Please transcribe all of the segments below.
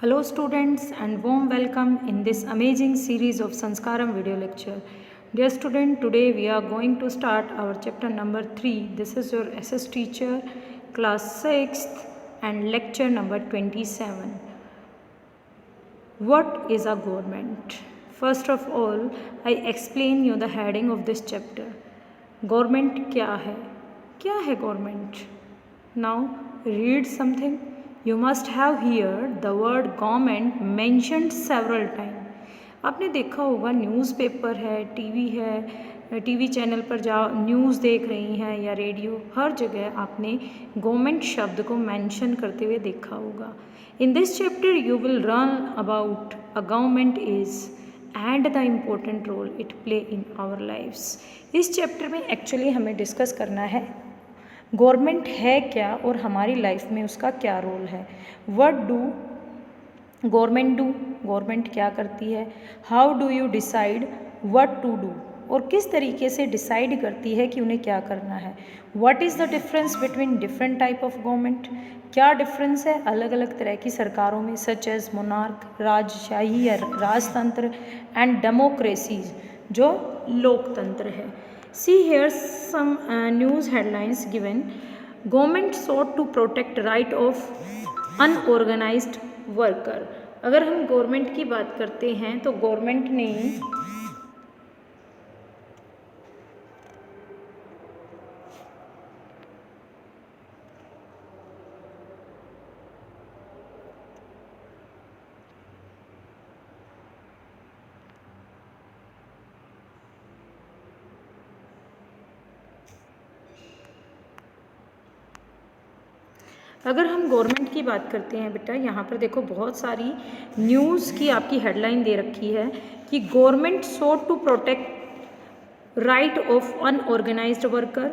Hello students and warm welcome in this amazing series of Sanskaram video lecture. Dear student, today we are going to start our chapter number 3. This is your SS teacher, class 6th and lecture number 27. What is a government? First of all, I explain you the heading of this chapter. Government क्या है? क्या है government? Now read something. You must have heard the word government mentioned several times. आपने देखा होगा newspaper है, TV channel पर जाओ न्यूज़ देख रही हैं या रेडियो, हर जगह आपने गवर्नमेंट शब्द को मेंशन करते हुए देखा होगा. In this chapter you will learn about a government is and the important role it play in our lifes. इस चैप्टर में एक्चुअली हमें डिस्कस करना है गवर्नमेंट है क्या और हमारी लाइफ में उसका क्या रोल है. What do government do, government क्या करती है. How do you decide what to do, और किस तरीके से डिसाइड करती है कि उन्हें क्या करना है. What is the difference between different type of government, क्या डिफरेंस है अलग अलग तरह की सरकारों में, सच एज मोनार्क राजशाही या राजतंत्र एंड डेमोक्रेसीज जो लोकतंत्र है. See here some news headlines given. Government sought to protect right of unorganized worker. अगर हम गवर्नमेंट की बात करते हैं तो गवर्नमेंट ने अगर हम गवर्नमेंट की बात करते हैं बेटा, यहाँ पर देखो बहुत सारी न्यूज़ की आपकी हेडलाइन दे रखी है कि government sought to protect right of unorganised worker,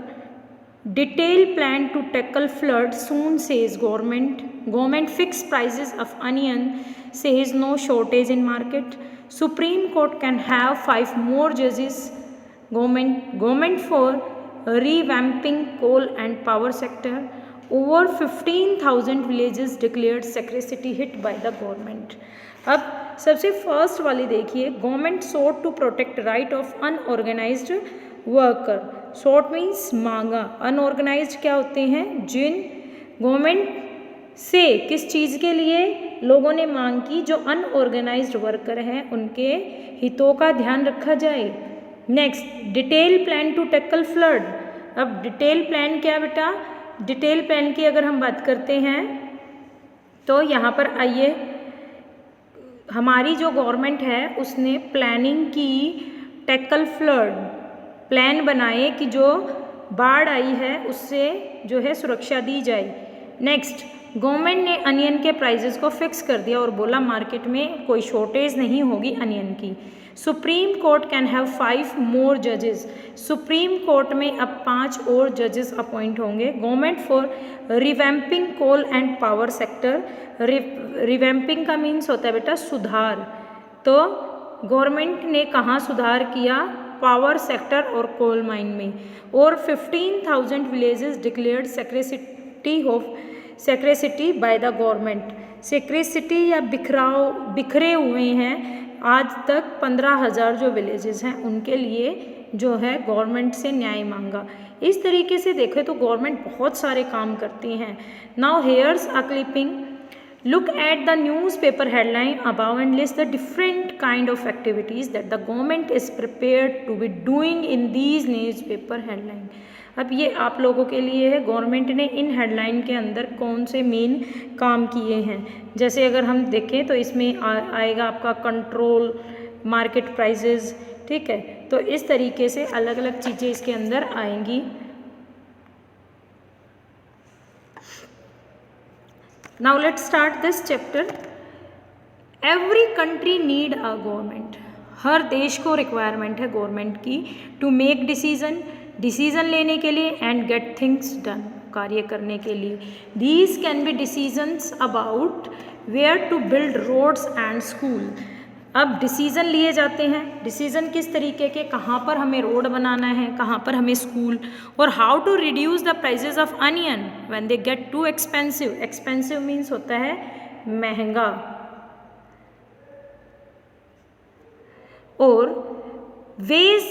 detail plan to tackle flood soon says government fix prices of onion says no shortage in market, supreme court can have 5 more judges, government for revamping coal and power sector, over 15,000 villages declared scarcity hit by the government. अब सबसे first वाली देखिए, government sought to protect right of unorganised worker. Sought means मांगा, unorganised क्या होते हैं, जिन government से किस चीज़ के लिए लोगों ने मांग की, जो अनऑर्गेनाइज्ड वर्कर हैं उनके हितों का ध्यान रखा जाए. Next, detail plan to tackle flood. अब डिटेल प्लान क्या बेटा, डिटेल प्लान की अगर हम बात करते हैं तो यहाँ पर आइए, हमारी जो गवर्नमेंट है उसने प्लानिंग की, टैकल फ्लड प्लान बनाए कि जो बाढ़ आई है उससे जो है सुरक्षा दी जाए. नेक्स्ट, गवर्नमेंट ने अनियन के प्राइजेस को फिक्स कर दिया और बोला मार्केट में कोई शॉर्टेज नहीं होगी अनियन की. Supreme court can have 5 more जजेस. सुप्रीम कोर्ट में अब 5 और जजेस अपॉइंट होंगे. Government for revamping coal and power sector. Revamping का मीन्स होता है बेटा सुधार. तो गवर्नमेंट ने कहाँ सुधार किया, पावर सेक्टर और कोल माइन में. और 15,000 villages declared scarcity by the government. Scarcity या बिखरे हुए हैं आज तक 15,000 जो विलेजेस हैं उनके लिए जो है गवर्नमेंट से न्याय मांगा. इस तरीके से देखें तो गवर्नमेंट बहुत सारे काम करती हैं. Now hairs a clipping. Look at the newspaper headline above and list the different kind of activities that the government is prepared to be doing in these newspaper headline. अब ये आप लोगों के लिए है, गवर्नमेंट ने इन हेडलाइन के अंदर कौन से मेन काम किए हैं. जैसे अगर हम देखें तो इसमें आएगा आपका कंट्रोल मार्केट प्राइसेस, ठीक है. तो इस तरीके से अलग अलग चीज़ें इसके अंदर आएंगी. Now let's start this chapter. Every country need a government. हर देश को रिक्वायरमेंट है गवर्नमेंट की टू मेक डिसीजन लेने के लिए एंड गेट थिंग्स डन, कार्य करने के लिए. These can be decisions about where to build roads and school. अब डिसीज़न लिए जाते हैं, डिसीज़न किस तरीके के, कहाँ पर हमें रोड बनाना है, कहाँ पर हमें स्कूल, और how to reduce the prices of onion when they get too expensive. Expensive means होता है महंगा, और ways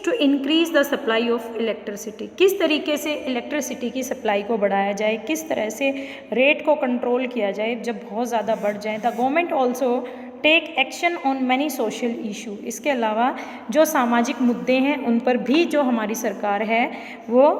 to increase the supply of electricity, किस तरीके से इलेक्ट्रिसिटी की सप्लाई को बढ़ाया जाए, किस तरह से रेट को कंट्रोल किया जाए जब बहुत ज़्यादा बढ़ जाए। The government also take action on many social issue, इसके अलावा जो सामाजिक मुद्दे हैं उन पर भी जो हमारी सरकार है वो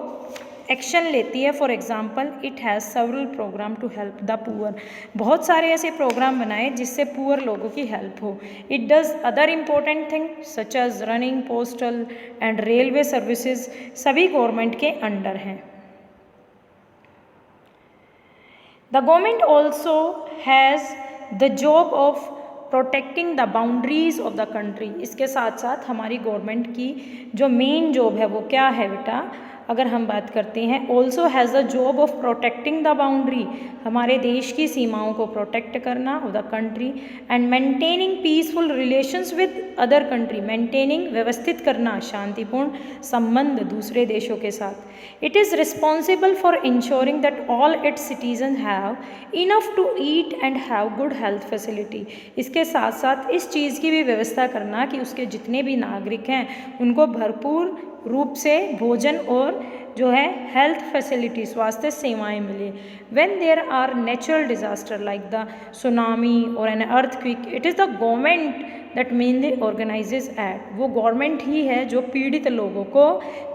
एक्शन लेती है। For example it has several program to help the poor, बहुत सारे ऐसे प्रोग्राम बनाए जिससे पुअर लोगों की हेल्प हो। It does other important thing such as running postal and railway services, सभी गवर्नमेंट के अंडर हैं। The government also has the job of protecting the boundaries of the country, इसके साथ साथ हमारी गवर्नमेंट की जो मेन जॉब है वो क्या है बेटा, अगर हम बात करते हैं also has the job of protecting the boundary, हमारे देश की सीमाओं को प्रोटेक्ट करना of the country and maintaining peaceful relations with other country, maintaining व्यवस्थित करना शांतिपूर्ण संबंध दूसरे देशों के साथ। It is responsible for ensuring that all its citizen have enough to eat and have good health facility, इसके साथ साथ इस चीज़ की भी व्यवस्था करना कि उसके जितने भी नागरिक हैं उनको भरपूर रूप से भोजन और जो है हेल्थ फैसिलिटी स्वास्थ्य सेवाएं मिले। When there are natural disaster like the tsunami और an earthquake, it is the government that mainly organises it, वो गवर्नमेंट ही है जो पीड़ित लोगों को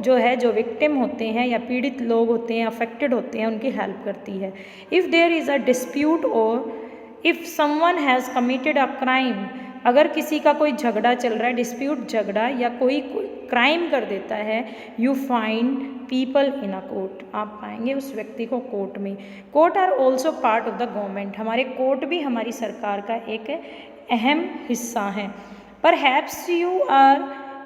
जो है जो विक्टिम होते हैं या पीड़ित लोग होते हैं अफेक्टेड होते हैं उनकी हेल्प करती है। If there is a dispute और if someone has committed a crime, अगर किसी का कोई झगड़ा चल रहा है, डिस्प्यूट झगड़ा या कोई क्राइम कर देता है, you find people in a court, आप पाएंगे उस व्यक्ति को कोर्ट में। Court are also part of the government, हमारे कोर्ट भी हमारी सरकार का एक अहम हिस्सा है। Perhaps you are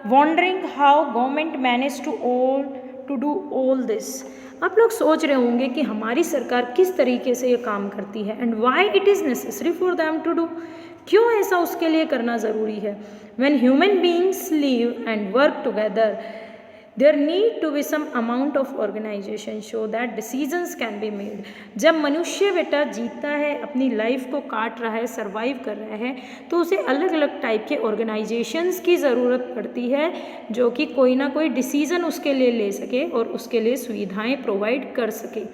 wondering how government manage to do all this, आप लोग सोच रहे होंगे कि हमारी सरकार किस तरीके से ये काम करती है and why it is necessary for them to do, क्यों ऐसा उसके लिए करना ज़रूरी है। When human beings live and work together, there need to be some amount of organization so that decisions can be made। जब मनुष्य बेटा जीता है, अपनी लाइफ को काट रहा है, सर्वाइव कर रहा है, तो उसे अलग अलग टाइप के ऑर्गेनाइजेशंस की ज़रूरत पड़ती है जो कि कोई ना कोई डिसीज़न उसके लिए ले सके और उसके लिए सुविधाएं प्रोवाइड कर सके।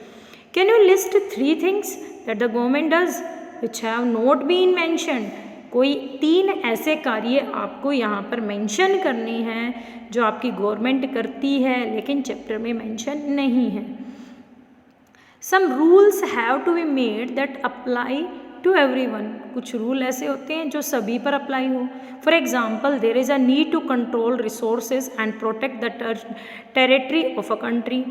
Can you list 3 things that the government does which have not been mentioned, कोई 3 ऐसे कार्य आपको यहाँ पर मेंशन करने हैं जो आपकी गवर्नमेंट करती है लेकिन चैप्टर में मेंशन नहीं है। Some rules have to be made that apply to everyone, कुछ रूल ऐसे होते हैं जो सभी पर अप्लाई हो। For example there is a need to control resources and protect the territory of a country,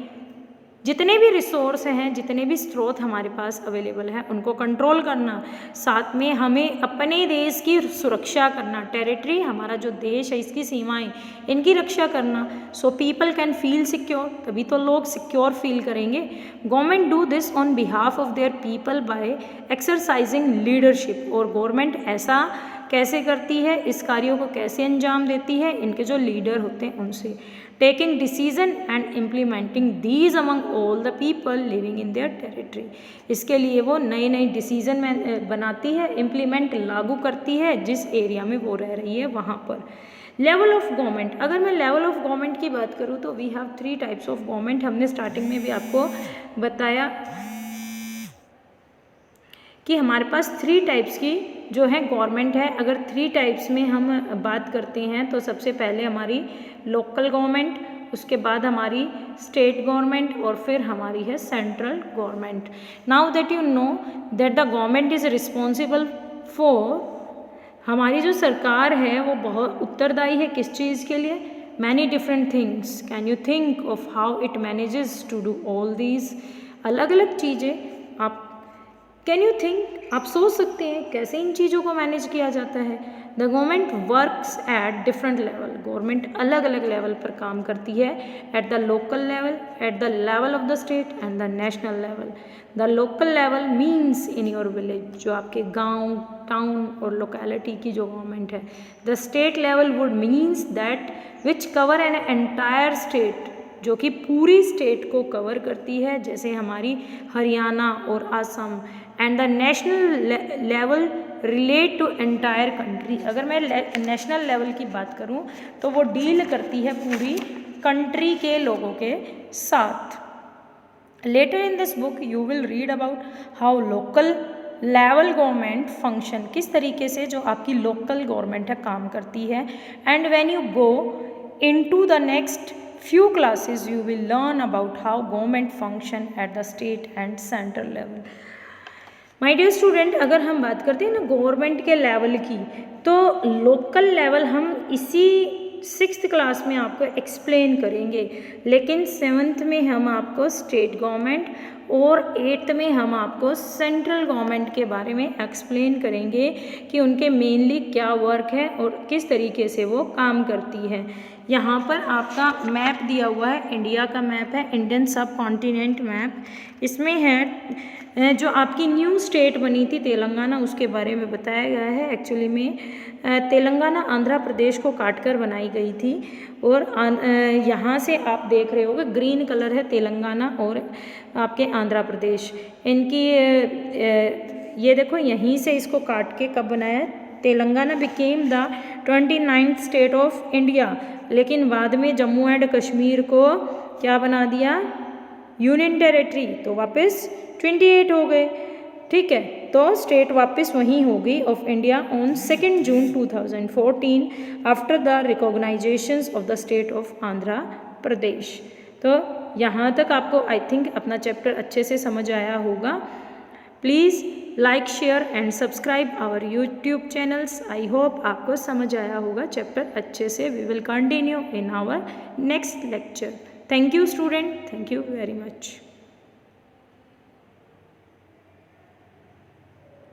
जितने भी रिसोर्स हैं, जितने भी स्रोत हमारे पास अवेलेबल हैं उनको कंट्रोल करना, साथ में हमें अपने देश की सुरक्षा करना, टेरिटरी हमारा जो देश है इसकी सीमाएं इनकी रक्षा करना, so people can feel secure, तभी तो लोग सिक्योर फील करेंगे। Government do this on behalf of their people by exercising leadership, और गवर्नमेंट ऐसा कैसे करती है, इस कार्यों को कैसे अंजाम देती है, इनके जो लीडर होते हैं उनसे। Taking decision and implementing these among all the people living in their territory, इसके लिए वो नए नए डिसीजन बनाती है, इम्प्लीमेंट लागू करती है जिस एरिया में वो रह रही है वहाँ पर। लेवल ऑफ गवर्नमेंट, अगर मैं लेवल ऑफ गवर्नमेंट की बात करूँ तो we have 3 types of government, हमने स्टार्टिंग में भी आपको बताया कि हमारे पास 3 टाइप्स की जो है गवर्नमेंट है। अगर 3 टाइप्स में हम बात करते हैं तो सबसे पहले हमारी लोकल गवर्नमेंट, उसके बाद हमारी स्टेट गवर्नमेंट और फिर हमारी है central government. Now that you know that the government is responsible for, हमारी जो सरकार है वो बहुत उत्तरदायी है किस चीज़ के लिए, many different things. Can you think of how it manages to do all these, अलग अलग चीज़ें आप कैन यू थिंक, आप सोच सकते हैं कैसे इन चीज़ों को मैनेज किया जाता है। The government works at different level, government अलग अलग लेवल पर काम करती है, at the local level, at the level of the state and the national level. The local level means in your village, जो आपके गांव, टाउन और लोकेलिटी की जो गवर्नमेंट है। The state level would means that which cover an entire state, जो कि पूरी स्टेट को कवर करती है, जैसे हमारी हरियाणा और Assam. And the national level relate to entire country. अगर मैं नेशनल लेवल की बात करूं तो वो डील करती है पूरी कंट्री के लोगों के साथ। Later in this book you will read about how local level government function, किस तरीके से जो आपकी लोकल गवर्नमेंट है काम करती है। And when you go into the next few classes you will learn about how government function at the state and central level. My dear student, अगर हम बात करते हैं ना गवर्नमेंट के लेवल की, तो लोकल लेवल हम इसी 6th क्लास में आपको एक्सप्लेन करेंगे, लेकिन 7th में हम आपको स्टेट गवर्नमेंट और 8th में हम आपको सेंट्रल गवर्नमेंट के बारे में एक्सप्लेन करेंगे कि उनके मेनली क्या वर्क है और किस तरीके से वो काम करती है। यहाँ पर आपका मैप दिया हुआ है, इंडिया का मैप है, इंडियन सब कॉन्टिनेंट मैप। इसमें है जो आपकी न्यू स्टेट बनी थी तेलंगाना, उसके बारे में बताया गया है। एक्चुअली में तेलंगाना आंध्र प्रदेश को काटकर बनाई गई थी और यहाँ से आप देख रहे होगे ग्रीन कलर है तेलंगाना और आपके आंध्र प्रदेश। इनकी ये देखो यहीं से इसको काट के कब बनाया है, Telangana became the 29th state of India, लेकिन बाद में जम्मू एंड कश्मीर को क्या बना दिया, यूनियन टेरिटरी, तो वापस 28 हो गए। ठीक है, तो स्टेट वापस वहीं होगी of India on 2 June 2014 after the recognisations of the state of Andhra Pradesh. तो यहाँ तक आपको आई थिंक अपना चैप्टर अच्छे से समझ आया होगा। Please like share and subscribe our YouTube channels. I hope आपको समझ आया होगा चैप्टर अच्छे से। We will continue in our next lecture. Thank you student, thank you very much.